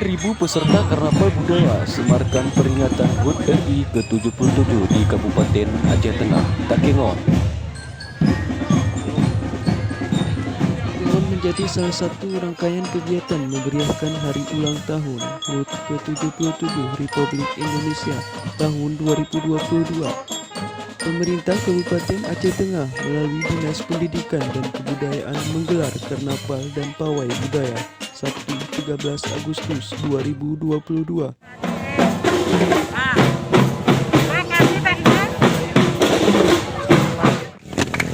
3.000 peserta Karnaval Budaya semarkan peringatan HUT RI ke-77 di Kabupaten Aceh Tengah, Takengon. Takengon menjadi salah satu rangkaian kegiatan memeriahkan hari ulang tahun HUT ke-77 Republik Indonesia tahun 2022. Pemerintah Kabupaten Aceh Tengah melalui Dinas Pendidikan dan Kebudayaan menggelar Karnaval dan Pawai Budaya Sabtu 13 Agustus 2022.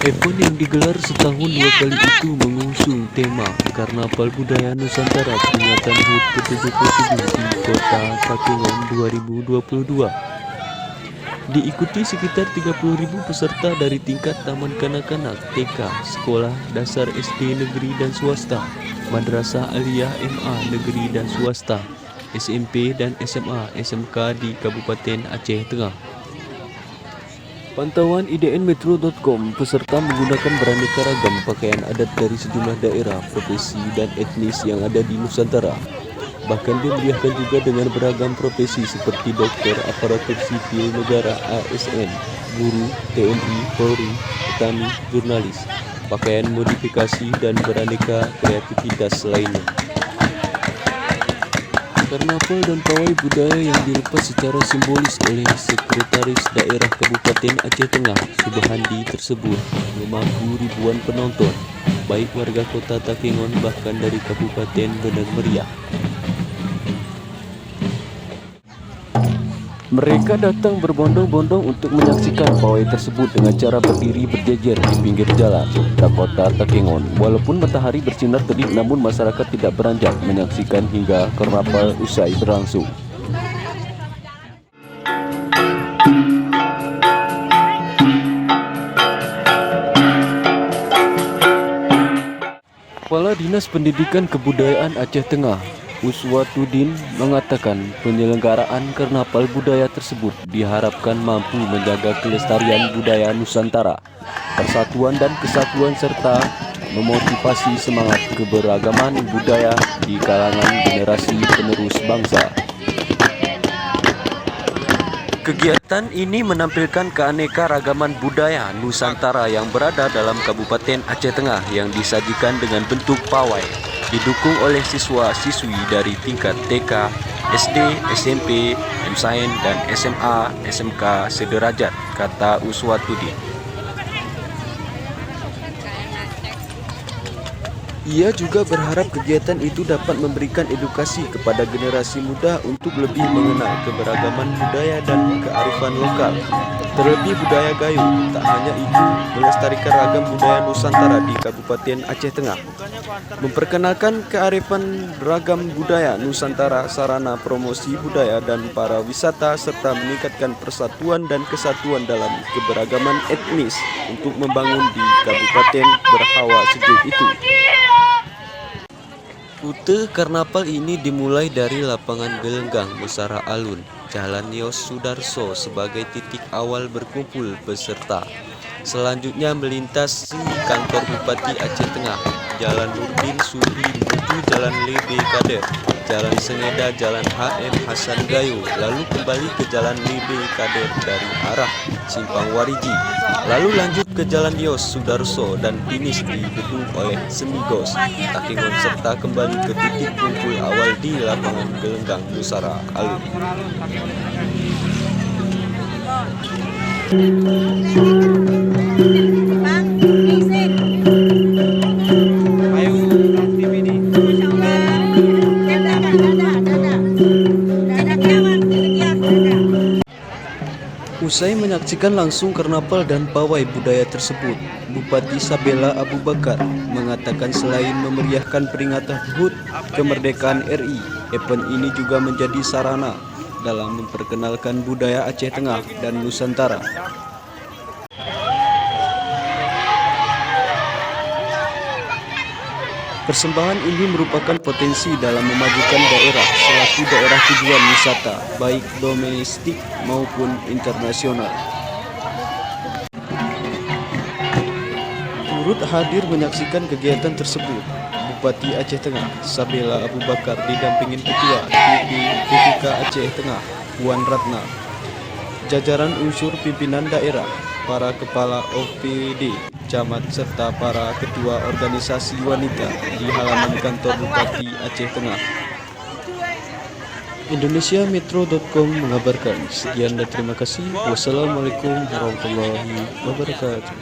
Event yang digelar setahun 2 kali itu mengusung tema Karnaval Budaya Nusantara peringatan HUT ke-77 di Kota Takengon 2022. Diikuti sekitar 30.000 peserta dari tingkat taman kanak-kanak, TK, sekolah dasar SD negeri dan swasta, madrasah aliyah MA negeri dan swasta, SMP dan SMA SMK di Kabupaten Aceh Tengah. Pantauan idnmetro.com, peserta menggunakan beraneka ragam pakaian adat dari sejumlah daerah, profesi dan etnis yang ada di Nusantara. Bahkan dimeriahkan juga dengan beragam profesi seperti dokter, aparatur sipil negara ASN, guru, TNI, Polri, petani, jurnalis, pakaian modifikasi, dan beraneka kreativitas lainnya. Karnaval dan pawai budaya yang dilepas secara simbolis oleh Sekretaris Daerah Kabupaten Aceh Tengah, Subhandi tersebut memaku ribuan penonton, baik warga kota Takengon bahkan dari Kabupaten Benar Meriah. Mereka datang berbondong-bondong untuk menyaksikan pawai tersebut dengan cara berdiri berjejer di pinggir jalan Kota Takengon. Walaupun matahari bersinar terik, namun masyarakat tidak beranjak menyaksikan hingga karnaval usai berlangsung. Kepala Dinas Pendidikan Kebudayaan Aceh Tengah, Uswatuddin, mengatakan penyelenggaraan karnaval budaya tersebut diharapkan mampu menjaga kelestarian budaya Nusantara, persatuan dan kesatuan serta memotivasi semangat keberagaman budaya di kalangan generasi penerus bangsa. Kegiatan ini menampilkan keanekaragaman budaya Nusantara yang berada dalam Kabupaten Aceh Tengah yang disajikan dengan bentuk pawai, didukung oleh siswa-siswi dari tingkat TK, SD, SMP, MSain, dan SMA, SMK sederajat, kata Uswatuddin. Ia juga berharap kegiatan itu dapat memberikan edukasi kepada generasi muda untuk lebih mengenal keberagaman budaya dan kearifan lokal, terlebih budaya Gayo. Tak hanya itu, melestarikan ragam budaya Nusantara di Kabupaten Aceh Tengah, memperkenalkan kearifan ragam budaya Nusantara, sarana promosi budaya dan para wisata, serta meningkatkan persatuan dan kesatuan dalam keberagaman etnis untuk membangun di Kabupaten berhawa sejuk itu. Rute karnaval ini dimulai dari lapangan Gelenggang, Musara Alun, Jalan Yos Sudarso sebagai titik awal berkumpul peserta. Selanjutnya melintasi kantor Bupati Aceh Tengah, Jalan Nurdin Subri menuju Jalan Lebe Kader, Jalan Sengeda, Jalan HM Hasan Gayo, lalu kembali ke Jalan Lebe Kader dari arah Simpang Wariji, lalu lanjut ke Jalan Yos Sudarso dan finish di gedung oleh Semigos Takengon, serta kembali ke titik kumpul awal di lapangan Gelenggang, Musara Alun. Usai menyaksikan langsung karnaval dan pawai budaya tersebut, Bupati Sabela Abu Bakar mengatakan selain memeriahkan peringatan HUT kemerdekaan RI, event ini juga menjadi sarana dalam memperkenalkan budaya Aceh Tengah dan Nusantara. Persembahan ini merupakan potensi dalam memajukan daerah selaku daerah tujuan wisata, baik domestik maupun internasional. Turut hadir menyaksikan kegiatan tersebut, Bupati Aceh Tengah, Sabila Abu Bakar didampingin Ketua PPK Aceh Tengah, Puan Ratna, jajaran unsur pimpinan daerah, para kepala OPD, camat serta para ketua organisasi wanita di halaman kantor Bupati Aceh Tengah. Indonesiametro.com mengabarkan. Sekian dan terima kasih. Wassalamualaikum warahmatullahi wabarakatuh.